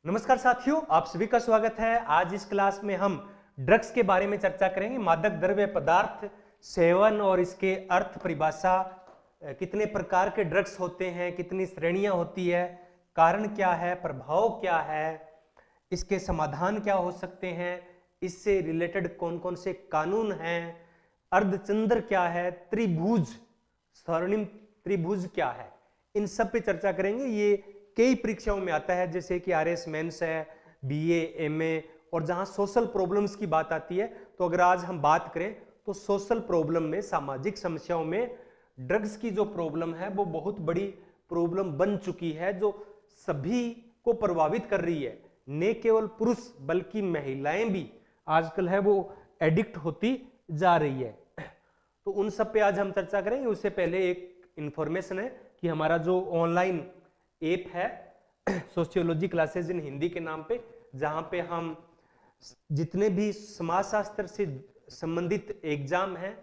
नमस्कार साथियों, आप सभी का स्वागत है। आज इस क्लास में हम ड्रग्स के बारे में चर्चा करेंगे। मादक द्रव्य पदार्थ सेवन और इसके अर्थ परिभाषा, कितने प्रकार के ड्रग्स होते हैं, कितनी श्रेणियां होती है, कारण क्या है, प्रभाव क्या है, इसके समाधान क्या हो सकते हैं, इससे रिलेटेड कौन कौन से कानून हैं, अर्धचंद्र क्या है, त्रिभुज, स्वर्णिम त्रिभुज क्या है, इन सब पे चर्चा करेंगे। ये कई परीक्षाओं में आता है, जैसे कि आरएस मेंस है, बीए, एमए, और जहां सोशल प्रॉब्लम्स की बात आती है। तो अगर आज हम बात करें तो सोशल प्रॉब्लम में, सामाजिक समस्याओं में ड्रग्स की जो प्रॉब्लम है वो बहुत बड़ी प्रॉब्लम बन चुकी है, जो सभी को प्रभावित कर रही है। न केवल पुरुष बल्कि महिलाएं भी आजकल है वो एडिक्ट होती जा रही है। तो उन सब पे आज हम चर्चा करेंगे। उससे पहले एक इंफॉर्मेशन है कि हमारा जो ऑनलाइन ऐप है सोशियोलॉजी क्लासेस इन हिंदी के नाम पे, जहां पे हम जितने भी समाजशास्त्र से संबंधित एग्जाम हैं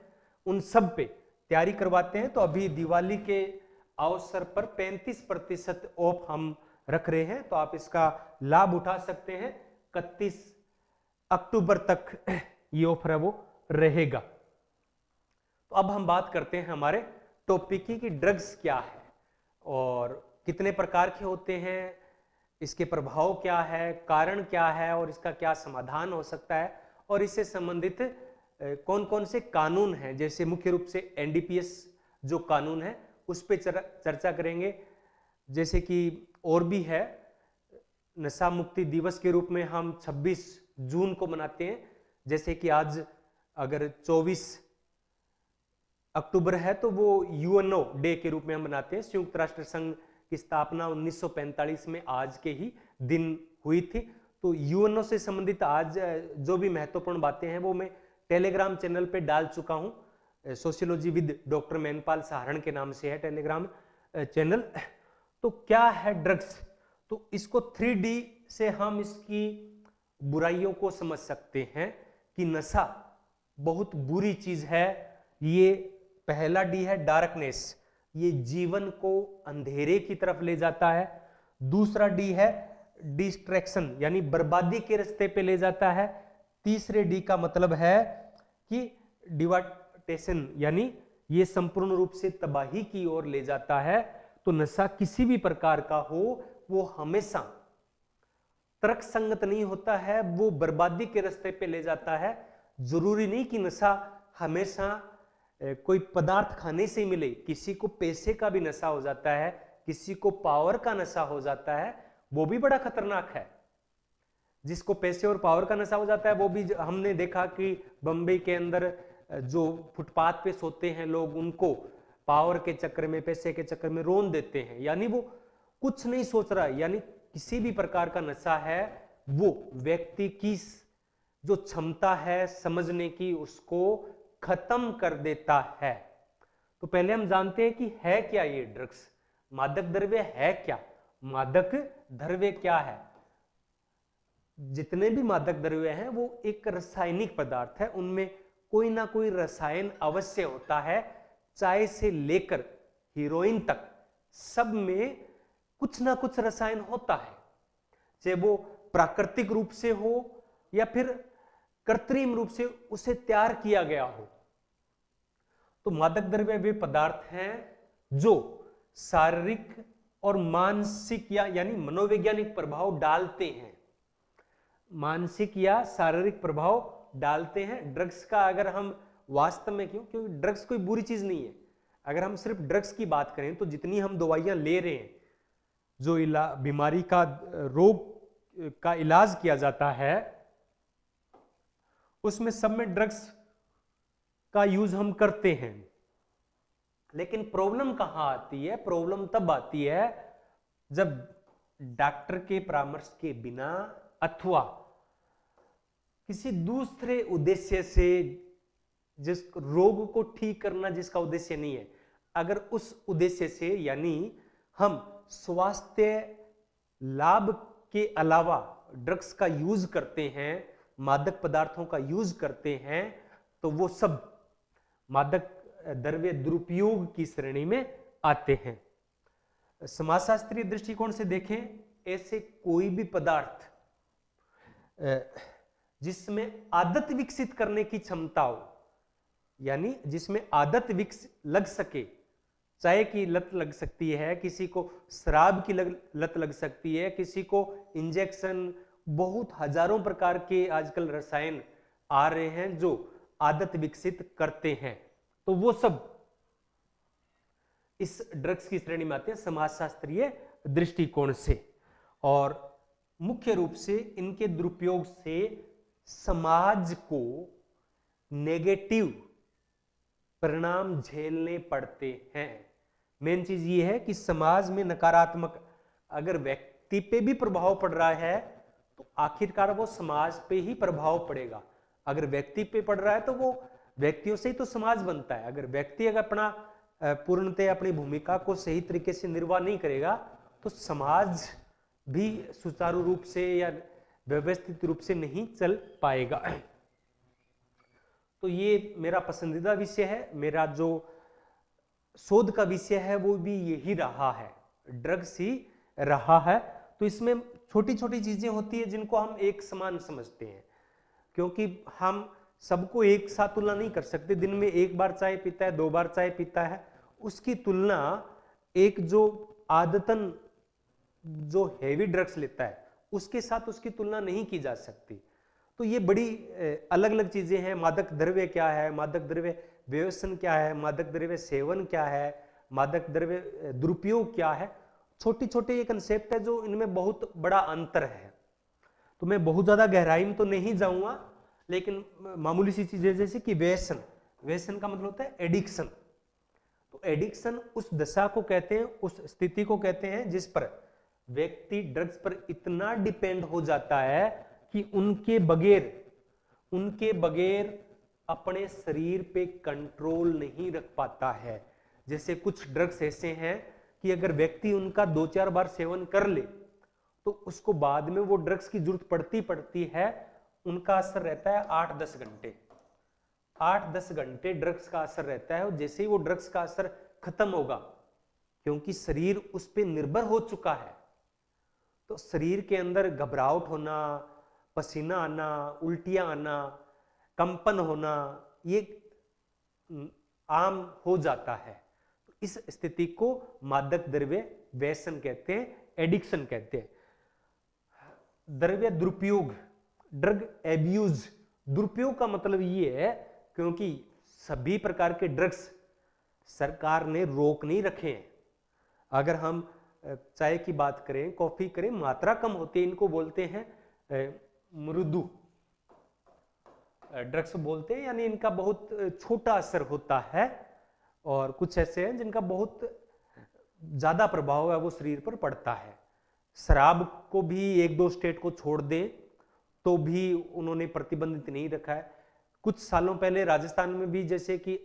उन सब पे तैयारी करवाते हैं। तो अभी दिवाली के अवसर पर 35% ऑफ हम रख रहे हैं, तो आप इसका लाभ उठा सकते हैं। 31 अक्टूबर तक ये ऑफर है वो रहेगा। तो अब हम बात करते हैं हमारे टॉपिक की कि ड्रग्स क्या है और कितने प्रकार के होते हैं, इसके प्रभाव क्या है, कारण क्या है और इसका क्या समाधान हो सकता है, और इससे संबंधित कौन कौन से कानून हैं। जैसे मुख्य रूप से एनडीपीएस जो कानून है उस पर चर्चा करेंगे। जैसे कि और भी है, नशा मुक्ति दिवस के रूप में हम 26 जून को मनाते हैं। जैसे कि आज अगर 24 अक्टूबर है तो वो यूएनओ डे के रूप में हम मनाते हैं। संयुक्त राष्ट्र संघ की स्थापना 1945 में आज के ही दिन हुई थी। तो यूएनओ से संबंधित आज जो भी महत्वपूर्ण बातें हैं वो मैं टेलीग्राम चैनल पे डाल चुका हूं। Sociology with doctor Mainpal Saharan के नाम से है टेलीग्राम चैनल। तो क्या है ड्रग्स? तो इसको 3D से हम इसकी बुराइयों को समझ सकते हैं कि नशा बहुत बुरी चीज है। ये पहला डी है डार्कनेस, ये जीवन को अंधेरे की तरफ ले जाता है। दूसरा डी है डिस्ट्रैक्शन, यानी बर्बादी के रास्ते पे ले जाता है। तीसरे डी का मतलब है कि डिवास्टेशन, यानी ये संपूर्ण रूप से तबाही की ओर ले जाता है। तो नशा किसी भी प्रकार का हो वो हमेशा तर्क संगत नहीं होता है, वो बर्बादी के रास्ते पे ले जाता है। जरूरी नहीं कि नशा हमेशा कोई पदार्थ खाने से मिले। किसी को पैसे का भी नशा हो जाता है, किसी को पावर का नशा हो जाता है, वो भी बड़ा खतरनाक है। जिसको पैसे और पावर का नशा हो जाता है वो भी, हमने देखा कि बंबई के अंदर जो फुटपाथ पे सोते हैं लोग, उनको पावर के चक्कर में, पैसे के चक्कर में रोन देते हैं। यानी वो कुछ नहीं सोच रहा है। यानी किसी भी प्रकार का नशा है वो व्यक्ति की जो क्षमता है समझने की उसको खत्म कर देता है। तो पहले हम जानते हैं कि है क्या ये ड्रग्स, मादक द्रव्य है क्या, मादक द्रव्य क्या है। जितने भी मादक द्रव्य हैं वो एक रासायनिक पदार्थ है, उनमें कोई ना कोई रसायन अवश्य होता है। चाय से लेकर हीरोइन तक सब में कुछ ना कुछ रसायन होता है, चाहे वो प्राकृतिक रूप से हो या फिर कृत्रिम रूप से उसे तैयार किया गया हो। तो मादक द्रव्य वे पदार्थ हैं जो शारीरिक और मानसिक यानी मनोवैज्ञानिक प्रभाव डालते हैं। मानसिक या शारीरिक प्रभाव डालते हैं। ड्रग्स का अगर हम वास्तव में, क्योंकि ड्रग्स कोई बुरी चीज नहीं है। अगर हम सिर्फ ड्रग्स की बात करें तो जितनी हम दवाइयां ले रहे हैं, जो बीमारी का, रोग का इलाज किया जाता है, उसमें सब में ड्रग्स का यूज हम करते हैं। लेकिन प्रॉब्लम कहां आती है? प्रॉब्लम तब आती है जब डॉक्टर के परामर्श के बिना अथवा किसी दूसरे उद्देश्य से, जिस रोग को ठीक करना जिसका उद्देश्य नहीं है, अगर उस उद्देश्य से, यानी हम स्वास्थ्य लाभ के अलावा ड्रग्स का यूज करते हैं, मादक पदार्थों का यूज करते हैं, तो वो सब मादक द्रव्य दुरुपयोग की श्रेणी में आते हैं। समाजशास्त्रीय दृष्टिकोण से देखें, ऐसे कोई भी पदार्थ जिसमें आदत विकसित करने की क्षमता हो, यानी जिसमें आदत लग सके, चाय की लत लग सकती है, किसी को शराब की लत लग सकती है, किसी को इंजेक्शन, बहुत हजारों प्रकार के आजकल रसायन आ रहे हैं जो आदत विकसित करते हैं, तो वो सब इस ड्रग्स की श्रेणी में आते हैं समाजशास्त्रीय दृष्टिकोण से। और मुख्य रूप से इनके दुरुपयोग से समाज को नेगेटिव परिणाम झेलने पड़ते हैं। मेन चीज ये है कि समाज में नकारात्मक अगर व्यक्ति पे भी प्रभाव पड़ रहा है तो आखिरकार वो समाज पे ही प्रभाव पड़ेगा। अगर व्यक्ति पे पड़ रहा है तो वो व्यक्तियों से ही तो समाज बनता है। अगर व्यक्ति अगर अपना पूर्णतः अपनी भूमिका को सही तरीके से निर्वाह नहीं करेगा तो समाज भी सुचारू रूप से या व्यवस्थित रूप से नहीं चल पाएगा। तो ये मेरा पसंदीदा विषय है, मेरा जो शोध का विषय है वो भी यही रहा है, ड्रग्स ही रहा है। तो इसमें छोटी छोटी चीजें होती है जिनको हम एक समान समझते हैं, क्योंकि हम सबको एक साथ तुलना नहीं कर सकते। दिन में एक बार चाय पीता है, 2 बार चाय पीता है, उसकी तुलना एक जो आदतन जो हैवी ड्रग्स लेता है उसके साथ उसकी तुलना नहीं की जा सकती। तो ये बड़ी अलग अलग चीजें हैं। मादक द्रव्य क्या है, मादक द्रव्य व्यसन क्या है, मादक द्रव्य सेवन क्या है, मादक द्रव्य दुरुपयोग क्या है, छोटी छोटे ये कंसेप्ट है जो इनमें बहुत बड़ा अंतर है। तो मैं बहुत ज्यादा गहराई में तो नहीं जाऊंगा, लेकिन मामूली सी चीजें जैसे कि व्यसन, व्यसन का मतलब होता है एडिक्शन। तो एडिक्शन उस दशा को कहते हैं, उस स्थिति को कहते हैं जिस पर व्यक्ति ड्रग्स पर इतना डिपेंड हो जाता है कि उनके बगैर अपने शरीर पे कंट्रोल नहीं रख पाता है। जैसे कुछ ड्रग्स ऐसे हैं कि अगर व्यक्ति उनका 2-4 बार सेवन कर ले तो उसको बाद में वो ड्रग्स की जरूरत पड़ती है। उनका असर रहता है 8-10 घंटे, 8-10 घंटे ड्रग्स का असर रहता है। और जैसे ही वो ड्रग्स का असर खत्म होगा, क्योंकि शरीर उस पर निर्भर हो चुका है, तो शरीर के अंदर घबराहट होना, पसीना आना, उल्टियां आना, कंपन होना, ये आम हो जाता है। तो इस स्थिति को मादक द्रव्य व्यसन कहते हैं, एडिक्शन कहते हैं। द्रव्य दुरुपयोग, ड्रग एब्यूज, दुरुपयोग का मतलब ये है क्योंकि सभी प्रकार के ड्रग्स सरकार ने रोक नहीं रखे हैं। अगर हम चाय की बात करें, कॉफी करें, मात्रा कम होती है, इनको बोलते हैं मृदु ड्रग्स बोलते हैं, यानी इनका बहुत छोटा असर होता है। और कुछ ऐसे हैं जिनका बहुत ज्यादा प्रभाव है वो शरीर पर पड़ता है। शराब को भी 1-2 स्टेट को छोड़ दे तो भी उन्होंने प्रतिबंधित नहीं रखा है। कुछ सालों पहले राजस्थान में भी जैसे कि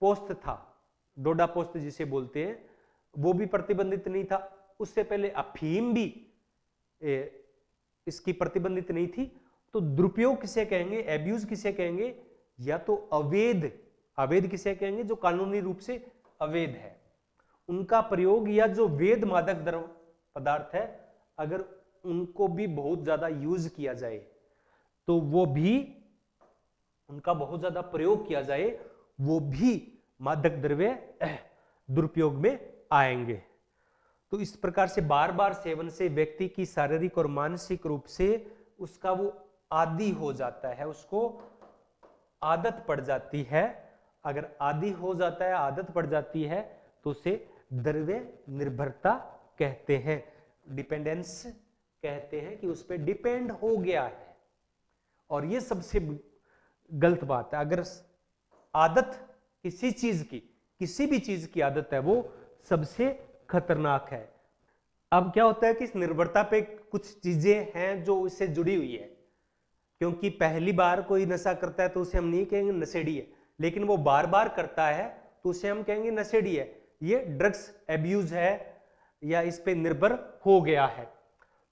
पोस्त था, डोडा पोस्त जिसे बोलते हैं, वो भी प्रतिबंधित नहीं था। उससे पहले अफीम भी इसकी प्रतिबंधित नहीं थी। तो दुरुपयोग किसे कहेंगे, एब्यूज किसे कहेंगे, या तो अवैध, अवैध किसे कहेंगे जो कानूनी रूप से अवैध है, उनका प्रयोग, या जो वैध मादक द्रव्य पदार्थ है अगर उनको भी बहुत ज्यादा यूज किया जाए तो वो भी, उनका बहुत ज्यादा प्रयोग किया जाए वो भी मादक द्रव्य दुरुपयोग में आएंगे। तो इस प्रकार से बार बार सेवन से व्यक्ति की शारीरिक और मानसिक रूप से उसका वो आदी हो जाता है, उसको आदत पड़ जाती है। अगर आदी हो जाता है, आदत पड़ जाती है, तो उसे द्रव्य निर्भरता कहते हैं, डिपेंडेंस कहते हैं कि उस पर डिपेंड हो गया है। और ये सबसे गलत बात है। अगर आदत किसी चीज की, किसी भी चीज की आदत है, वो सबसे खतरनाक है। अब क्या होता है कि इस निर्भरता पे कुछ चीजें हैं जो इससे जुड़ी हुई है, क्योंकि पहली बार कोई नशा करता है तो उसे हम नहीं कहेंगे नशेड़ी है, लेकिन वो बार बार करता है तो उसे हम कहेंगे नशेड़ी है, ये ड्रग्स एब्यूज है या इस पे निर्भर हो गया है।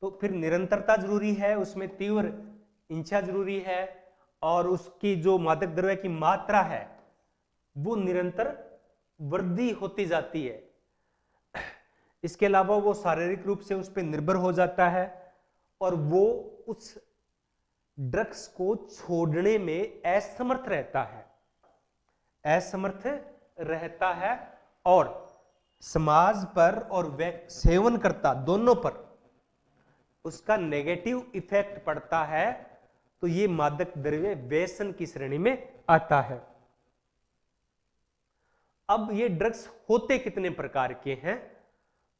तो फिर निरंतरता जरूरी है, उसमें तीव्र इच्छा जरूरी है, और उसकी जो मादक द्रव्य की मात्रा है वो निरंतर वृद्धि होती जाती है। इसके अलावा वो शारीरिक रूप से उस पर निर्भर हो जाता है और वो उस ड्रग्स को छोड़ने में असमर्थ रहता है और समाज पर और सेवनकर्ता दोनों पर उसका नेगेटिव इफेक्ट पड़ता है, तो ये मादक द्रव्य व्यसन की श्रेणी में आता है। अब ये ड्रग्स होते कितने प्रकार के हैं,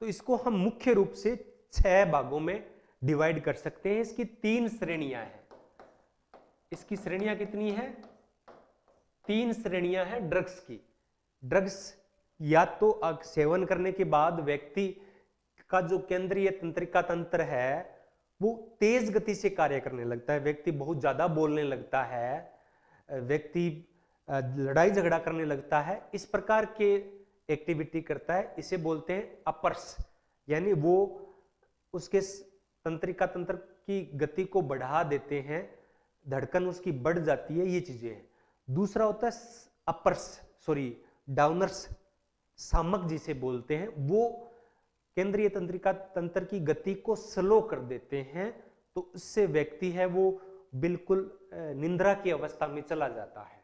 तो इसको हम मुख्य रूप से 6 भागों में डिवाइड कर सकते हैं। इसकी 3 श्रेणियां हैं। इसकी श्रेणियां कितनी हैं? 3 श्रेणियां हैं ड्रग्स की। ड्रग्स या तो सेवन करने के बाद व्यक्ति का जो केंद्रीय तंत्रिका तंत्र है वो तेज गति से कार्य करने लगता है, व्यक्ति बहुत ज्यादा बोलने लगता है, व्यक्ति लड़ाई झगड़ा करने लगता है, इस प्रकार के एक्टिविटी करता है। इसे बोलते हैं अपर्स, यानी वो उसके तंत्रिका तंत्र की गति को बढ़ा देते हैं, धड़कन उसकी बढ़ जाती है, ये चीजें हैं। दूसरा होता है डाउनर्स, सामक जिसे बोलते हैं, वो केंद्रीय तंत्रिका तंत्र की गति को स्लो कर देते हैं, तो उससे व्यक्ति है वो बिल्कुल निंद्रा की अवस्था में चला जाता है।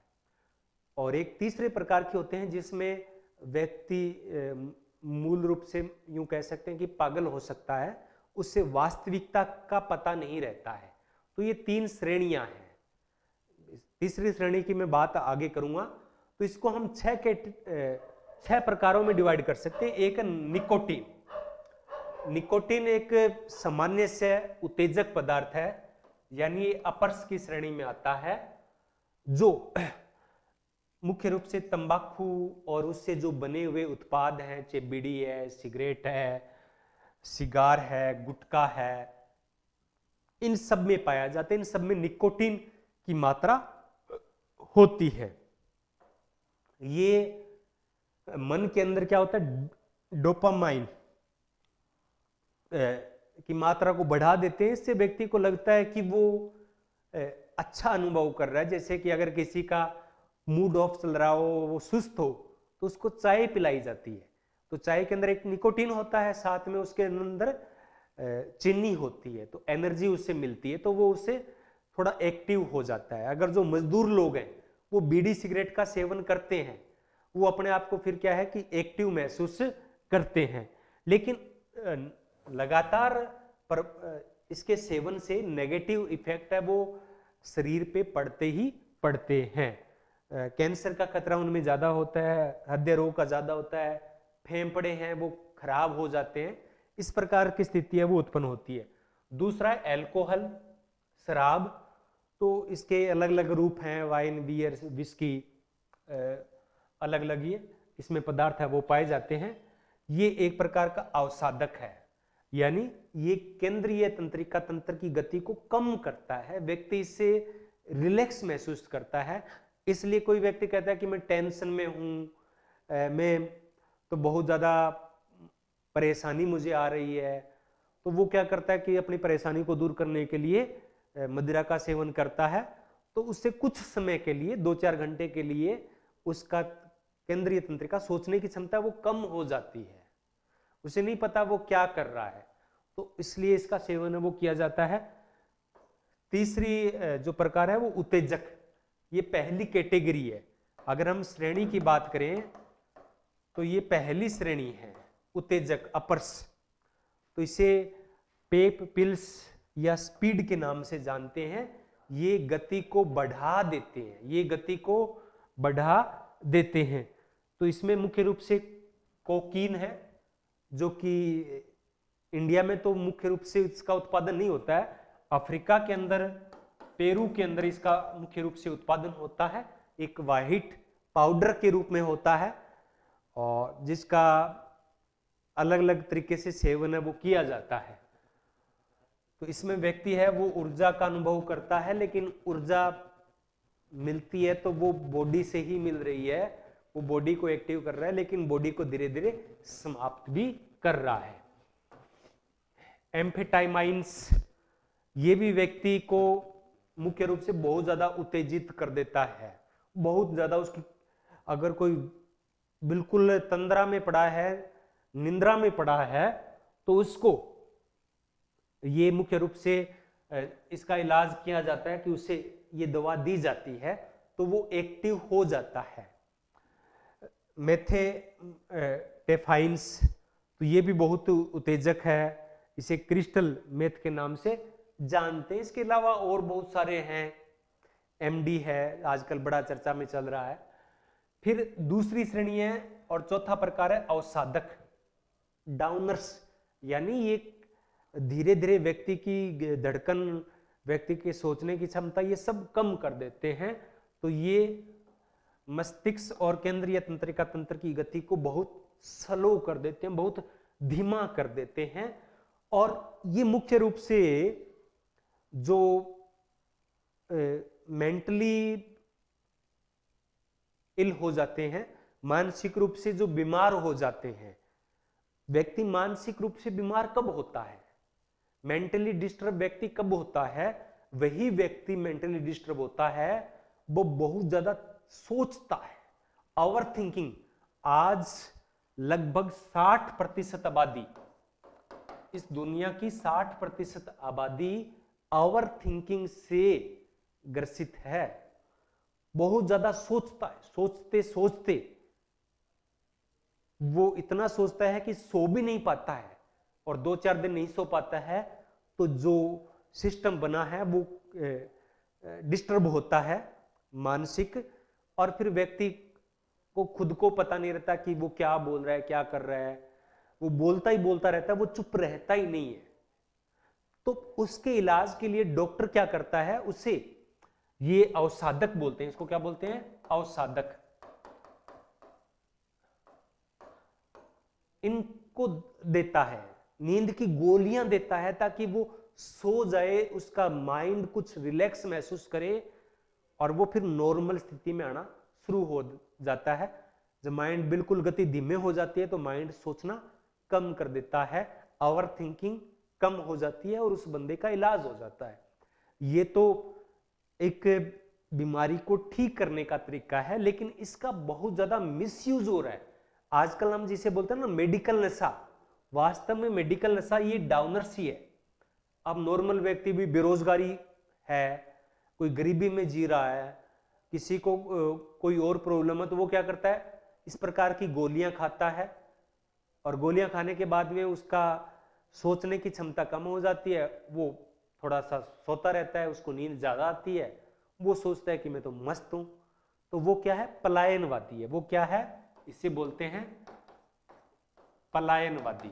और एक तीसरे प्रकार के होते हैं जिसमें व्यक्ति मूल रूप से यूं कह सकते हैं कि पागल हो सकता है, उससे वास्तविकता का पता नहीं रहता है। तो ये 3 श्रेणियां हैं। तीसरी श्रेणी की मैं बात आगे करूंगा। तो इसको हम 6 प्रकारों में डिवाइड कर सकते हैं। एक निकोटीन। निकोटीन एक सामान्य से उत्तेजक पदार्थ है, यानी ये अपर्स की श्रेणी में आता है, जो मुख्य रूप से तंबाकू और उससे जो बने हुए उत्पाद हैं, चाहे बीड़ी है, सिगरेट है, सिगार है, गुटखा है, इन सब में पाया जाता है। इन सब में निकोटीन की मात्रा होती है। ये मन के अंदर क्या होता है, डोपामाइन की मात्रा को बढ़ा देते हैं। इससे व्यक्ति को लगता है कि वो अच्छा अनुभव कर रहा है। जैसे कि अगर किसी का मूड ऑफ चल रहा हो, वो सुस्त हो, तो उसको चाय पिलाई जाती है। तो चाय के अंदर एक निकोटीन होता है, साथ में उसके अंदर चीनी होती है, तो एनर्जी उससे मिलती है, तो वो उससे थोड़ा एक्टिव हो जाता है। अगर जो मजदूर लोग हैं वो बीड़ी सिगरेट का सेवन करते हैं, वो अपने आप को फिर क्या है कि एक्टिव महसूस करते हैं। लेकिन लगातार पर इसके सेवन से नेगेटिव इफेक्ट है वो शरीर पे पड़ते ही पड़ते हैं। कैंसर का खतरा उनमें ज्यादा होता है, हृदय रोग का ज्यादा होता है, फेफड़े हैं वो खराब हो जाते हैं, इस प्रकार की स्थिति है वो उत्पन्न होती है। दूसरा है एल्कोहल, शराब। तो इसके अलग अलग रूप हैं, वाइन, बियर, विस्की, अलग अलग ये इसमें पदार्थ है वो पाए जाते हैं। ये एक प्रकार का अवसादक है, यानी ये केंद्रीय तंत्रिका तंत्र की गति को कम करता है, व्यक्ति इससे रिलैक्स महसूस करता है। इसलिए कोई व्यक्ति कहता है कि मैं टेंशन में हूं, मैं तो बहुत ज्यादा परेशानी मुझे आ रही है, तो वो क्या करता है कि अपनी परेशानी को दूर करने के लिए मदिरा का सेवन करता है। तो उससे कुछ समय के लिए, 2-4 घंटे के लिए, उसका केंद्रीय तंत्रिका सोचने की क्षमता वो कम हो जाती है, उसे नहीं पता वो क्या कर रहा है, तो इसलिए इसका सेवन वो किया जाता है। तीसरी जो प्रकार है वो उत्तेजक, ये पहली कैटेगरी है। अगर हम श्रेणी की बात करें तो ये पहली श्रेणी है, उत्तेजक, अपर्स। तो इसे पेप, पिल्स या स्पीड के नाम से जानते हैं। ये गति को बढ़ा देते हैं, ये गति को बढ़ा देते हैं। तो इसमें मुख्य रूप से कोकीन है, जो कि इंडिया में तो मुख्य रूप से इसका उत्पादन नहीं होता है, अफ्रीका के अंदर, पेरू के अंदर इसका मुख्य रूप से उत्पादन होता है। एक वाइट पाउडर के रूप में होता है और जिसका अलग अलग तरीके से सेवन है वो किया जाता है। तो इसमें व्यक्ति है वो ऊर्जा का अनुभव करता है, लेकिन ऊर्जा मिलती है तो वो बॉडी से ही मिल रही है, वो बॉडी को एक्टिव कर रहा है, लेकिन बॉडी को धीरे धीरे समाप्त भी कर रहा है। एम्फेटामाइंस, ये भी व्यक्ति को मुख्य रूप से बहुत ज्यादा उत्तेजित कर देता है, बहुत ज्यादा उसकी, अगर कोई बिल्कुल तंद्रा में पड़ा है, निंद्रा में पड़ा है तो उसको ये मुख्य रूप से इसका इलाज किया जाता है कि उसे ये दवा दी जाती है तो वो एक्टिव हो जाता है। मेथेटेफाइन्स, तो ये भी बहुत उत्तेजक है, इसे क्रिस्टल मेथ के नाम से जानते हैं। इसके अलावा और बहुत सारे हैं, एमडी है, आजकल बड़ा चर्चा में चल रहा है। फिर दूसरी श्रेणी है और चौथा प्रकार है अवसादक, डाउनर्स, यानी ये धीरे धीरे व्यक्ति की धड़कन, व्यक्ति के सोचने की क्षमता, ये सब कम कर देते हैं। तो ये मस्तिष्क और केंद्रीय तंत्रिका तंत्र की गति को बहुत स्लो कर देते हैं, बहुत धीमा कर देते हैं। और ये मुख्य रूप से जो मेंटली इल हो जाते हैं, मानसिक रूप से जो बीमार हो जाते हैं, व्यक्ति मानसिक रूप से बीमार कब होता है, मेंटली डिस्टर्ब व्यक्ति कब होता है, वही व्यक्ति मेंटली डिस्टर्ब होता है वो बहुत ज्यादा सोचता है, ओवर थिंकिंग। आज लगभग 60% आबादी, इस दुनिया की 60% आबादी ओवर थिंकिंग से ग्रसित है, बहुत ज्यादा सोचता है, सोचते सोचते वो इतना सोचता है कि सो भी नहीं पाता है और 2-4 दिन नहीं सो पाता है, तो जो सिस्टम बना है वो डिस्टर्ब होता है मानसिक, और फिर व्यक्ति को खुद को पता नहीं रहता कि वो क्या बोल रहा है, क्या कर रहा है, वो बोलता ही बोलता रहता है, वो चुप रहता ही नहीं है। तो उसके इलाज के लिए डॉक्टर क्या करता है, उसे ये अवसादक बोलते हैं, इसको क्या बोलते हैं, अवसादक, इनको देता है, नींद की गोलियां देता है ताकि वो सो जाए, उसका माइंड कुछ रिलैक्स महसूस करे और वो फिर नॉर्मल स्थिति में आना शुरू हो जाता है। जब माइंड बिल्कुल गति धीमे हो जाती है तो माइंड सोचना कम कर देता है, ओवर थिंकिंग कम हो जाती है और उस बंदे का इलाज हो जाता है। ये तो एक बीमारी को ठीक करने का तरीका है, लेकिन इसका बहुत ज्यादा मिसयूज हो रहा है। आजकल हम जिसे बोलते हैं ना मेडिकल नशा, वास्तव में मेडिकल नशा ये डाउनर्स ही है। अब नॉर्मल व्यक्ति भी बेरोजगारी है, कोई गरीबी में जी रहा है, किसी को कोई और प्रॉब्लम है, तो वो क्या करता है, इस प्रकार की गोलियां खाता है और गोलियां खाने के बाद में उसका सोचने की क्षमता कम हो जाती है, वो थोड़ा सा सोता रहता है, उसको नींद ज्यादा आती है, वो सोचता है कि मैं तो मस्त हूं। तो वो क्या है, पलायनवादी है। वो क्या है, इसे बोलते हैं पलायनवादी,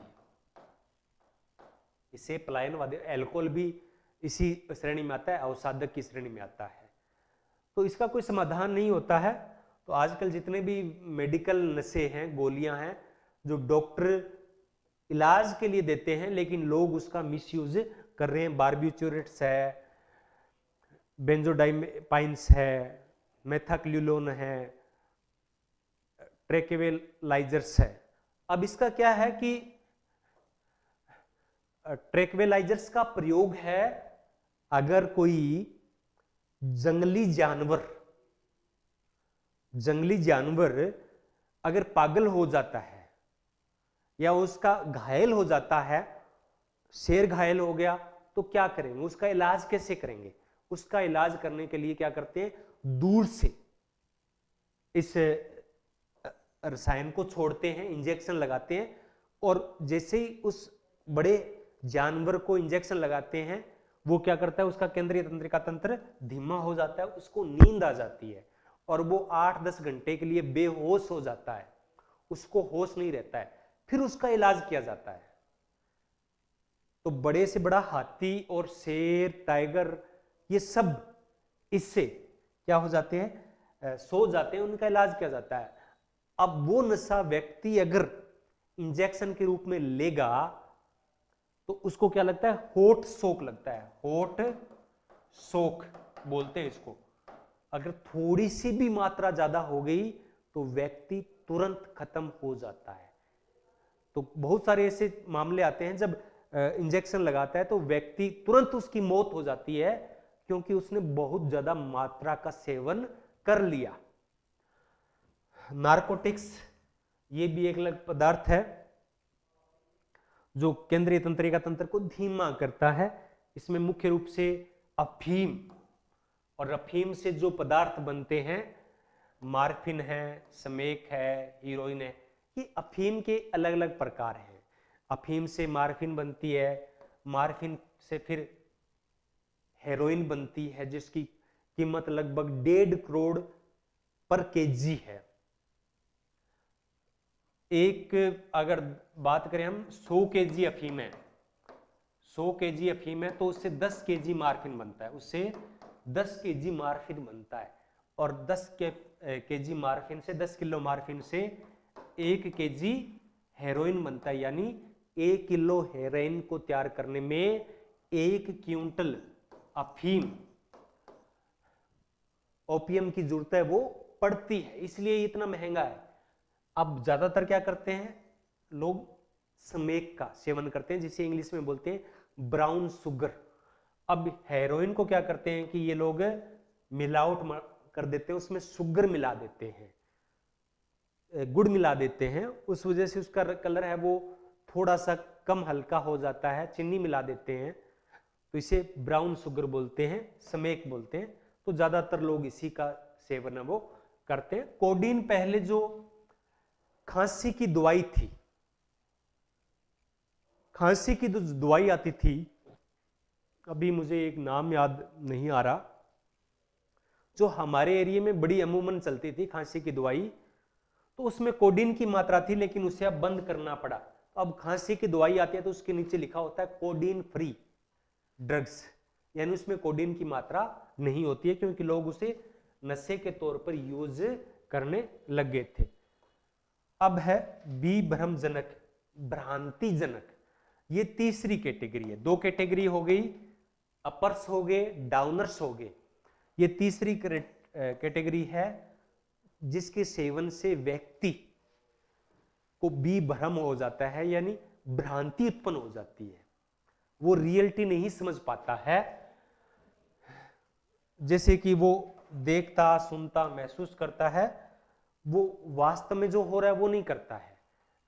इसे पलायनवादी। अल्कोहल भी इसी श्रेणी में आता है, अवसादक की श्रेणी में आता है। तो इसका कोई समाधान नहीं होता है। तो आजकल जितने भी मेडिकल नशे हैं, गोलियां हैं, जो डॉक्टर इलाज के लिए देते हैं लेकिन लोग उसका मिसयूज कर रहे हैं। बार्बिट्यूरेट्स है, बेंजोडाइपाइन्स है, मेथाक्लिलोन है, ट्रैंक्विलाइजर्स है। अब इसका क्या है कि ट्रैंक्विलाइजर्स का प्रयोग है अगर कोई जंगली जानवर अगर पागल हो जाता है या उसका घायल हो जाता है, शेर घायल हो गया, तो क्या करेंगे, उसका इलाज कैसे करेंगे। उसका इलाज करने के लिए क्या करते हैं, दूर से इस रसायन को छोड़ते हैं, इंजेक्शन लगाते हैं, और जैसे ही उस बड़े जानवर को इंजेक्शन लगाते हैं, वो क्या करता है, उसका केंद्रीय तंत्रिका तंत्र धीमा हो जाता है, उसको नींद आ जाती है और वो 8-10 घंटे के लिए बेहोश हो जाता है, उसको होश नहीं रहता है। फिर उसका इलाज किया जाता है। तो बड़े से बड़ा हाथी और शेर, टाइगर, ये सब इससे क्या हो जाते हैं, सो जाते हैं, उनका इलाज किया जाता है। अब वो नशा व्यक्ति अगर इंजेक्शन के रूप में लेगा तो उसको क्या लगता है, हॉट शॉक लगता है, हॉट शॉक बोलते हैं इसको। अगर थोड़ी सी भी मात्रा ज्यादा हो गई तो व्यक्ति तुरंत खत्म हो जाता है। तो बहुत सारे ऐसे मामले आते हैं जब इंजेक्शन लगाता है तो व्यक्ति तुरंत उसकी मौत हो जाती है, क्योंकि उसने बहुत ज्यादा मात्रा का सेवन कर लिया। नारकोटिक्स, ये भी एक अलग पदार्थ है जो केंद्रीय तंत्रिका तंत्र को धीमा करता है। इसमें मुख्य रूप से अफीम, और अफीम से जो पदार्थ बनते हैं, मार्फिन है, स्मेक है, हीरोइन है, ये अफीम के अलग अलग प्रकार हैं। अफीम से मार्फिन बनती है, मार्फिन से फिर हेरोइन बनती है, जिसकी कीमत लगभग 1.5 करोड़ पर केजी है। एक अगर बात करें हम 100 केजी अफीम है, 100 केजी अफीम है तो उससे 10 केजी मार्फिन बनता है, उससे 10 केजी मार्फिन बनता है। और 10 केजी मार्फिन से, 10 किलो मार्फिन से 1 केजी हेरोइन बनता है। यानी 1 किलो हेरोइन को तैयार करने में 1 क्विंटल अफीम, ओपियम की जरूरत है वो पड़ती है, इसलिए इतना महंगा है। अब ज्यादातर क्या करते हैं लोग, स्मेक का सेवन करते हैं, जिसे इंग्लिश में बोलते हैं ब्राउन शुगर। अब हेरोइन को क्या करते हैं कि ये लोग मिलावट कर देते हैं, उसमें शुगर मिला देते हैं, गुड़ मिला देते हैं, उस वजह से उसका कलर है वो थोड़ा सा कम हल्का हो जाता है, चीनी मिला देते हैं, तो इसे ब्राउन शुगर बोलते हैं, स्मेक बोलते हैं। तो ज्यादातर लोग इसी का सेवन है वो करते हैं। कोडीन पहले जो खांसी की दवाई थी, खांसी की जो दवाई आती थी, अभी मुझे एक नाम याद नहीं आ रहा, जो हमारे एरिया में बड़ी अमूमन चलती थी खांसी की दवाई, तो उसमें कोडीन की मात्रा थी, लेकिन उसे अब बंद करना पड़ा। तो अब खांसी की दवाई आती है तो उसके नीचे लिखा होता है कोडीन फ्री ड्रग्स, यानी उसमें कोडीन की मात्रा नहीं होती है, क्योंकि लोग उसे नशे के तौर पर यूज करने लग गए थे। अब है विभ्रमजनक, भ्रांतिजनक, ये तीसरी कैटेगरी है। 2 कैटेगरी हो गई, अपर्स हो गए, डाउनर्स हो गए। ये तीसरी कैटेगरी है जिसके सेवन से व्यक्ति को विभ्रम हो जाता है, यानी भ्रांति उत्पन्न हो जाती है, वो रियलिटी नहीं समझ पाता है, जैसे कि वो देखता, सुनता, महसूस करता है, वो वास्तव में जो हो रहा है वो नहीं करता है।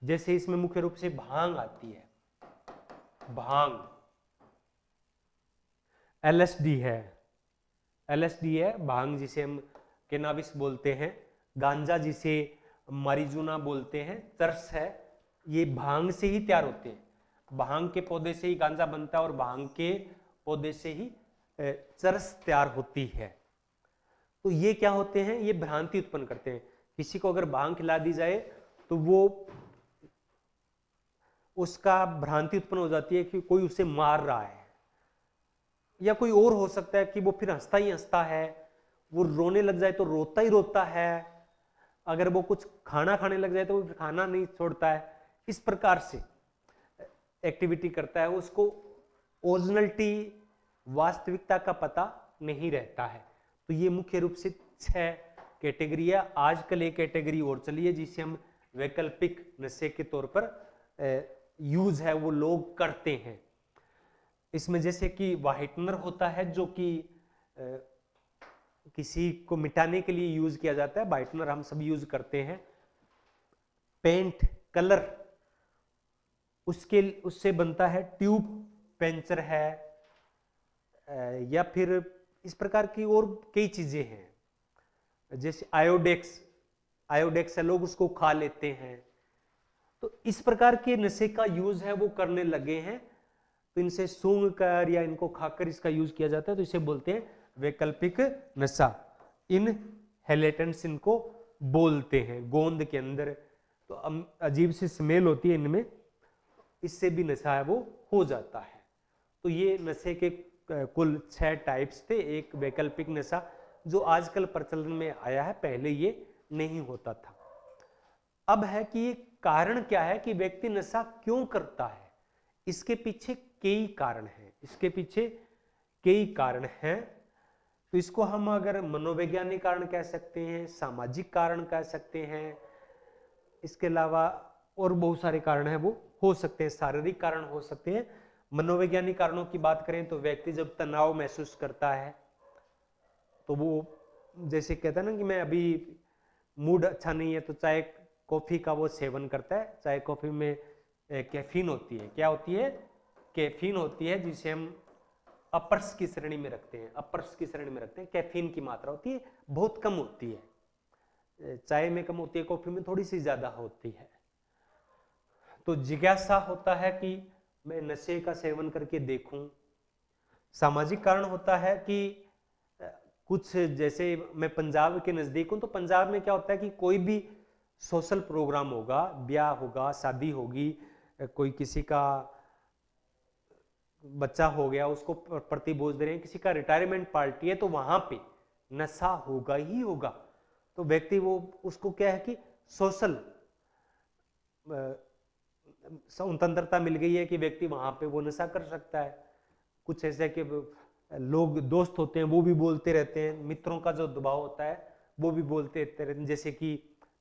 जैसे इसमें मुख्य रूप से भांग आती है, भांग, एलएसडी है, एलएसडी है भांग, जिसे हम कैनाबिस बोलते हैं, गांजा जिसे मारिजुना बोलते हैं, चरस है, ये भांग से ही तैयार होते हैं। भांग के पौधे से ही गांजा बनता है और भांग के पौधे से ही चरस तैयार होती है। तो ये क्या होते हैं, ये भ्रांति उत्पन्न करते हैं। किसी को अगर भांग खिला दी जाए तो वो उसका भ्रांति उत्पन्न हो जाती है कि कोई उसे मार रहा है, या कोई और हो सकता है कि वो फिर हंसता ही हंसता है, वो रोने लग जाए तो रोता ही रोता है, अगर वो कुछ खाना खाने लग जाए तो वो खाना नहीं छोड़ता है। इस प्रकार से एक्टिविटी करता है, उसको ओरिजिनलिटी, वास्तविकता का पता नहीं रहता है। तो ये मुख्य रूप से 6 कैटेगरी है। आजकल एक कैटेगरी और चली है जिसे हम वैकल्पिक नशे के तौर पर यूज है वो लोग करते हैं। इसमें जैसे कि व्हाइटनर होता है, जो कि किसी को मिटाने के लिए यूज किया जाता है, व्हाइटनर हम सब यूज करते हैं। पेंट, कलर, उससे बनता है ट्यूब पेंचर है, या फिर इस प्रकार की और कई चीजें हैं, जैसे आयोडेक्स, आयोडेक्स है, लोग उसको खा लेते हैं। तो इस प्रकार के नशे का यूज है वो करने लगे हैं, तो इनसे सूंघ कर या इनको खाकर इसका यूज किया जाता है, तो इसे बोलते हैं वैकल्पिक नशा। इनहेलेटेंट्स इनको बोलते हैं। गोंद के अंदर तो अजीब सी स्मेल होती है इनमें, इससे भी नशा है वो हो जाता है। तो ये नशे के कुल 6 टाइप्स थे। एक वैकल्पिक नशा जो आजकल प्रचलन में आया है, पहले ये नहीं होता था। अब है कि ये कारण क्या है कि व्यक्ति नशा क्यों करता है। इसके पीछे कई कारण हैं, इसके पीछे कई कारण हैं। तो इसको हम अगर मनोवैज्ञानिक कारण कह सकते हैं, सामाजिक कारण कह सकते हैं, इसके अलावा और बहुत सारे कारण हैं वो हो सकते हैं, शारीरिक कारण हो सकते हैं। मनोवैज्ञानिक कारणों की बात करें तो व्यक्ति जब तनाव महसूस करता है तो वो जैसे कहता है ना कि मैं अभी मूड अच्छा नहीं है तो चाय कॉफी का वो सेवन करता है, चाय कॉफी में कैफीन होती है। क्या होती है? कैफीन होती है, जिसे हम अपर्स की श्रेणी में रखते हैं। अपर्स की श्रेणी में रखते हैं। कैफीन की मात्रा होती है, बहुत कम होती है। चाय में कम होती है, कॉफी में थोड़ी सी ज्यादा होती है। तो जिज्ञासा होता है कि मैं नशे का सेवन करके देखूं। सामाजिक कारण होता है कि कुछ, जैसे मैं पंजाब के नजदीक हूं, तो पंजाब में क्या होता है कि कोई भी सोशल प्रोग्राम होगा, ब्याह होगा, शादी होगी, कोई किसी का बच्चा हो गया, उसको प्रतिभोज दे रहे हैं, किसी का रिटायरमेंट पार्टी है, तो वहां पे नशा होगा ही होगा। तो व्यक्ति वो उसको क्या है कि सोशल स्वतंत्रता मिल गई है कि व्यक्ति वहां पे वो नशा कर सकता है। कुछ ऐसे कि लोग दोस्त होते हैं, वो भी बोलते रहते हैं, मित्रों का जो दबाव होता है वो भी बोलते रहते हैं। जैसे कि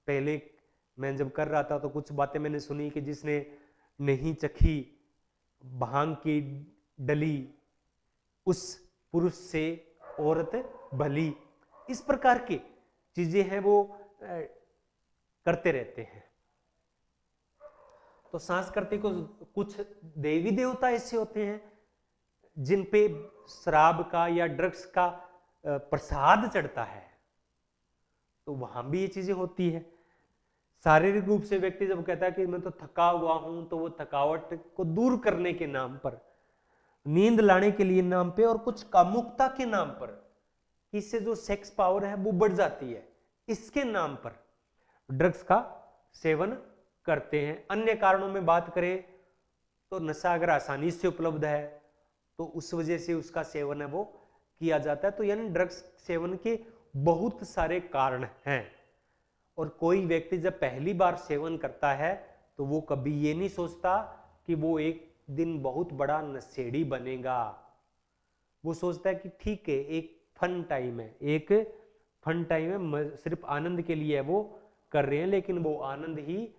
पहले मैं जब कर रहा था तो कुछ बातें मैंने सुनी कि जिसने नहीं चखी भांग की डली, उस पुरुष से औरत भली। इस प्रकार की चीजें हैं वो करते रहते हैं। तो सांस्कृतिक कुछ देवी देवता ऐसे होते हैं जिन पे शराब का या ड्रग्स का प्रसाद चढ़ता है, तो वहां भी ये चीजें होती है। शारीरिक रूप से व्यक्ति जब कहता है कि मैं तो थका हुआ हूं, तो वो थकावट को दूर करने के नाम पर, नींद लाने के लिए नाम पे, और कुछ कामुकता के नाम पर, इससे जो सेक्स पावर है वो बढ़ जाती है, इसके नाम पर ड्रग्स का सेवन करते हैं। अन्य कारणों में बात करें तो नशा अगर आसानी से उपलब्ध है तो उस वजह से उसका सेवन है वो किया जाता है। तो यानी ड्रग्स सेवन के बहुत सारे कारण हैं। और कोई व्यक्ति जब पहली बार सेवन करता है तो वो कभी ये नहीं सोचता कि वो एक दिन बहुत बड़ा नशेड़ी बनेगा। वो सोचता है कि ठीक है, एक फन टाइम है, एक फन टाइम है, सिर्फ आनंद के लिए वो कर रहे हैं। लेकिन वो आनंद ही,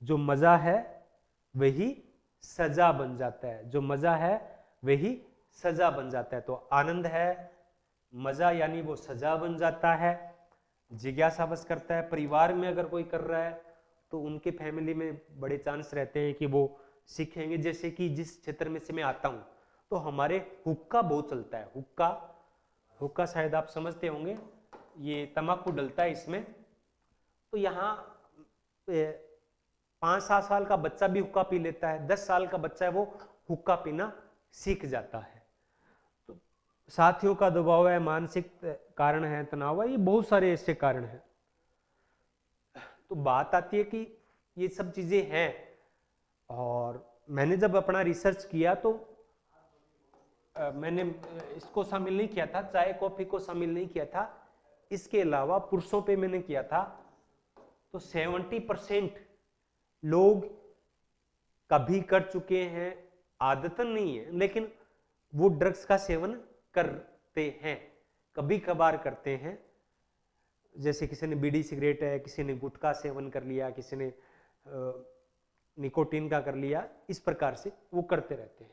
जो मजा है वही सजा बन जाता है, जो मजा है वही सजा बन जाता है। तो आनंद है, मजा यानी वो सजा बन जाता है। जिज्ञासा बस करता है। परिवार में अगर कोई कर रहा है तो उनके फैमिली में बड़े चांस रहते हैं कि वो सीखेंगे। जैसे कि जिस क्षेत्र में से मैं आता हूं तो हमारे हुक्का बहुत चलता है। हुक्का, हुक्का शायद आप समझते होंगे, ये तंबाकू डलता है इसमें। तो यहाँ 5-7 साल का बच्चा भी हुक्का पी लेता है, 10 साल का बच्चा है वो हुक्का पीना सीख जाता है। तो साथियों का दबाव है, मानसिक कारण है, तनाव है, ये बहुत सारे ऐसे कारण हैं। तो बात आती है कि ये सब चीजें हैं। और मैंने जब अपना रिसर्च किया तो मैंने इसको शामिल नहीं किया था, चाय कॉफी को शामिल नहीं किया था, इसके अलावा पुरुषों पे मैंने किया था। तो 70% लोग कभी कर चुके हैं, आदतन नहीं है लेकिन वो ड्रग्स का सेवन करते हैं, कभी कभार करते हैं। जैसे किसी ने बीड़ी सिगरेट है, किसी ने गुटखा सेवन कर लिया, किसी ने निकोटीन का कर लिया, इस प्रकार से वो करते रहते हैं।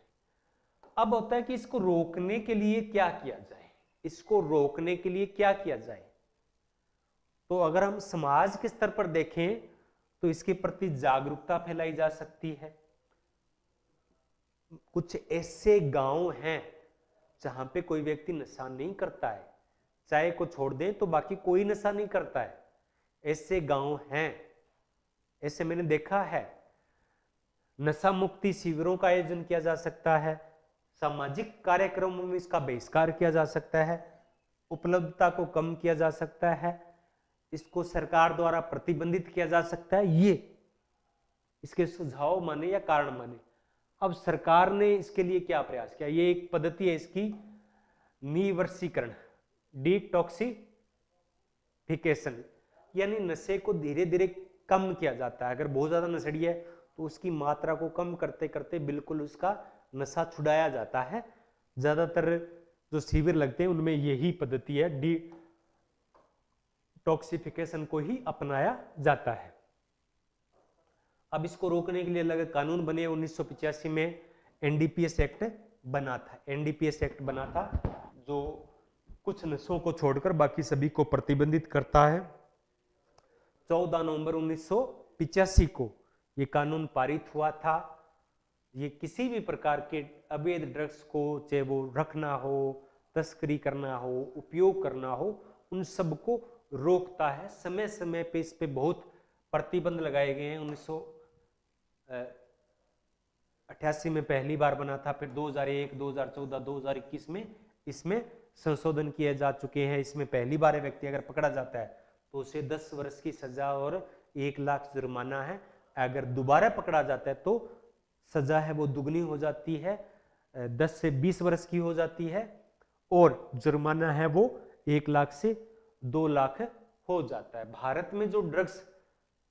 अब होता है कि इसको रोकने के लिए क्या किया जाए, इसको रोकने के लिए क्या किया जाए। तो अगर हम समाज के स्तर पर देखें तो इसके प्रति जागरूकता फैलाई जा सकती है। कुछ ऐसे गांव हैं जहां पे कोई व्यक्ति नशा नहीं करता है, चाय को छोड़ दें तो बाकी कोई नशा नहीं करता है, ऐसे गांव हैं, ऐसे मैंने देखा है। नशा मुक्ति शिविरों का आयोजन किया जा सकता है, सामाजिक कार्यक्रमों में इसका बहिष्कार किया जा सकता है, उपलब्धता को कम किया जा सकता है, इसको सरकार द्वारा प्रतिबंधित किया जा सकता है। ये इसके सुझाव माने या कारण माने। अब सरकार ने इसके लिए क्या प्रयास किया, ये एक पद्धति है इसकी, निवर्सीकरण, डिटॉक्सिफिकेशन, यानी नशे को धीरे धीरे कम किया जाता है। अगर बहुत ज्यादा नशेड़ी है तो उसकी मात्रा को कम करते करते बिल्कुल उसका नशा छुड़ाया जाता है। ज्यादातर जो शिविर लगते हैं उनमें यही पद्धति है, डिटॉक्सिफिकेशन को ही अपनाया जाता है। अब इसको रोकने के लिए अलग कानून बने। 1985 में एनडीपीएस एक्ट बना था, एनडीपीएस एक्ट बना था जो कुछ नशों को छोड़कर बाकी सभी को प्रतिबंधित करता है। 14 नवंबर 1985 को ये कानून पारित हुआ था ये किसी भी प्रकार के अवैध ड्रग्स को, चाहे वो रखना हो, तस्करी करना हो, उपयोग करना हो, उन सब को रोकता है। समय समय पे इस पे बहुत प्रतिबंध लगाए गए हैं। 1988 में पहली बार बना था, फिर 2001, 2014, 2021 में इसमें संशोधन किए जा चुके हैं। इसमें पहली बार व्यक्ति अगर पकड़ा जाता है तो उसे 10 वर्ष की सजा और 1 लाख जुर्माना है। अगर दोबारा पकड़ा जाता है तो सजा है वो दुगनी हो जाती है, 10 से 20 वर्ष की हो जाती है, और जुर्माना है वो 1 लाख से 2 लाख हो जाता है। भारत में जो ड्रग्स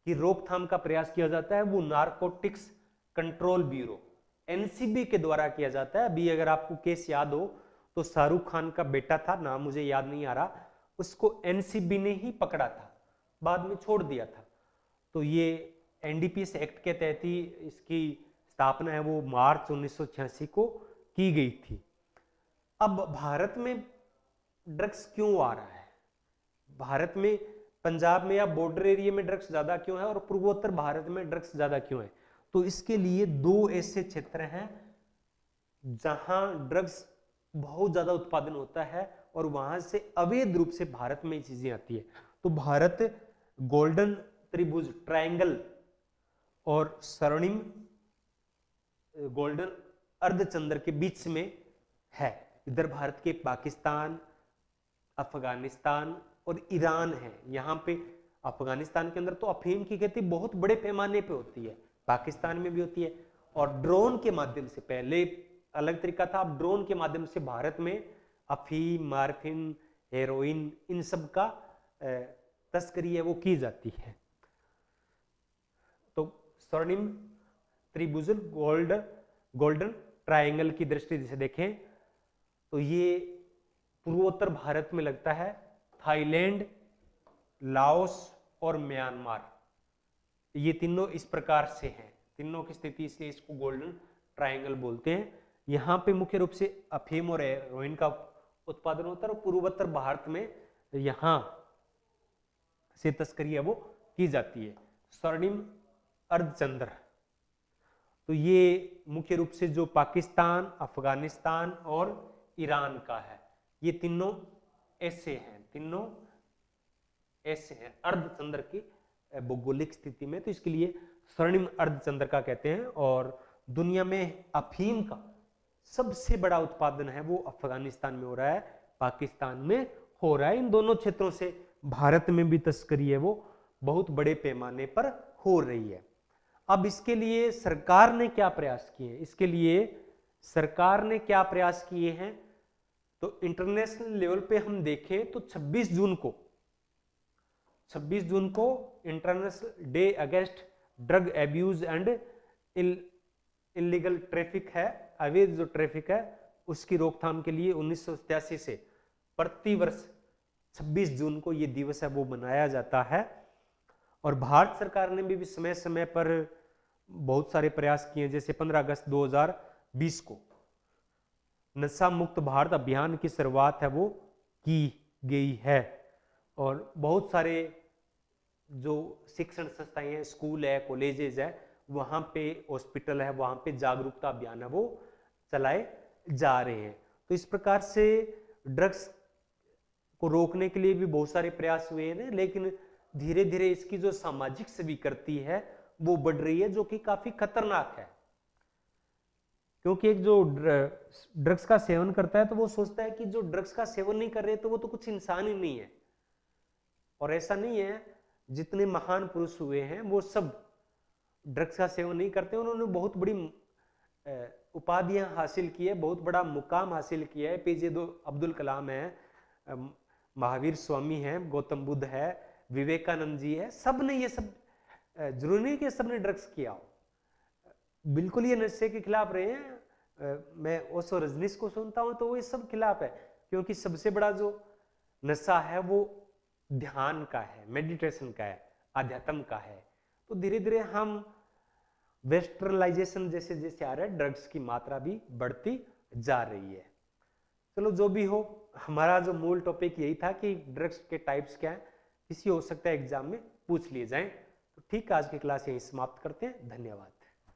की रोकथाम का प्रयास किया जाता है वो नारकोटिक्स कंट्रोल ब्यूरो एनसीबी के द्वारा किया जाता है। अभी अगर आपको केस याद हो तो शाहरुख खान का बेटा था, नाम मुझे याद नहीं आ रहा, उसको एनसीबी ने ही पकड़ा था, बाद में छोड़ दिया था। तो ये एनडीपीएस एक्ट के तहत ही इसकी स्थापना है वो मार्च 1986 को की गई थी। अब भारत में ड्रग्स क्यों आ रहा है? भारत में पंजाब में या बॉर्डर एरिया में ड्रग्स ज्यादा क्यों है और पूर्वोत्तर भारत में ड्रग्स ज्यादा क्यों है? तो इसके लिए 2 ऐसे क्षेत्र हैं जहां ड्रग्स बहुत ज्यादा उत्पादन होता है और वहां से अवैध रूप से भारत में चीजें आती है। तो भारत गोल्डन त्रिभुज ट्रायंगल और स्वर्णिम गोल्डन अर्धचंद्र के बीच में है। इधर भारत के पाकिस्तान, अफगानिस्तान और ईरान है। यहाँ पे अफगानिस्तान के अंदर तो अफीम की खेती बहुत बड़े पैमाने पे होती है, पाकिस्तान में भी होती है, और ड्रोन के माध्यम से, पहले अलग तरीका था, अब ड्रोन के माध्यम से भारत में अफीम, मार्फिन, हेरोइन, इन सब का तस्करी है वो की जाती है। तो स्वर्णिम त्रिभुज गोल्डन ट्रायंगल की दृष्टि से देखें तो ये पूर्वोत्तर भारत में लगता है। थाईलैंड, लाओस और म्यांमार, ये तीनों इस प्रकार से हैं। तीनों की स्थिति से इसको गोल्डन ट्रायंगल बोलते हैं। यहाँ पे मुख्य रूप से अफीम और हेरोइन का उत्पादन होता है और पूर्वोत्तर भारत में यहाँ से तस्करी है वो की जाती है। स्वर्णिम अर्धचंद्र, तो ये मुख्य रूप से जो पाकिस्तान, अफगानिस्तान और ईरान का है, ये तीनों ऐसे हैं, तीनों ऐसे हैं अर्धचंद्र की भौगोलिक स्थिति में, तो इसके लिए स्वर्णिम अर्धचंद्र का कहते हैं। और दुनिया में अफीम का सबसे बड़ा उत्पादन है वो अफगानिस्तान में हो रहा है, पाकिस्तान में हो रहा है। इन दोनों क्षेत्रों से भारत में भी तस्करी है वो बहुत बड़े पैमाने पर हो रही है। अब इसके लिए सरकार ने क्या प्रयास किए हैं? इसके लिए सरकार ने क्या प्रयास किए हैं? तो इंटरनेशनल लेवल पे हम देखें तो 26 जून को international day against drug abuse and illegal traffic है, अवैध जो ट्रैफिक है उसकी रोकथाम के लिए 1987 से प्रति वर्ष 26 जून को ये दिवस है वो मनाया जाता है। और भारत सरकार ने भी समय समय पर बहुत सारे प्रयास किए, जैसे 15 अगस्त 2020 को नशा मुक्त भारत अभियान की शुरुआत है वो की गई है। और बहुत सारे जो शिक्षण संस्थाएं हैं, स्कूल है, कॉलेजेस है, वहां पे हॉस्पिटल है, वहां पे जागरूकता अभियान है वो चलाए जा रहे हैं। तो इस प्रकार से ड्रग्स को रोकने के लिए भी बहुत सारे प्रयास हुए हैं, लेकिन धीरे धीरे इसकी जो सामाजिक स्वीकृति है वो बढ़ रही है, जो कि काफी खतरनाक है। क्योंकि एक जो ड्रग्स का सेवन करता है तो वो सोचता है कि जो ड्रग्स का सेवन नहीं कर रहे तो वो तो कुछ इंसान ही नहीं है। और ऐसा नहीं है, जितने महान पुरुष हुए हैं वो सब ड्रग्स का सेवन नहीं करते, उन्होंने बहुत बड़ी उपाधियां हासिल की है, बहुत बड़ा मुकाम हासिल किया है। एपीजे अब्दुल कलाम है, महावीर स्वामी है, गौतम बुद्ध है, विवेकानंद जी है, सब ने ये सब, जरूरी नहीं कि सबने ड्रग्स किया हो, बिल्कुल ये नशे के खिलाफ रहे हैं। मैं ओशो रजनीश को सुनता हूं तो वो इस सब खिलाफ है, क्योंकि सबसे बड़ा जो नशा है वो ध्यान का है, मेडिटेशन का है, आध्यात्म का है। तो धीरे धीरे हम वेस्टर्नलाइजेशन जैसे जैसे आ रहा है, ड्रग्स की मात्रा भी बढ़ती जा रही है। चलो जो भी हो, हमारा जो मूल टॉपिक यही था कि ड्रग्स के टाइप्स क्या है, किसी हो सकता है एग्जाम में पूछ लिए जाएं। तो ठीक, आज की क्लास यहीं समाप्त करते हैं। धन्यवाद।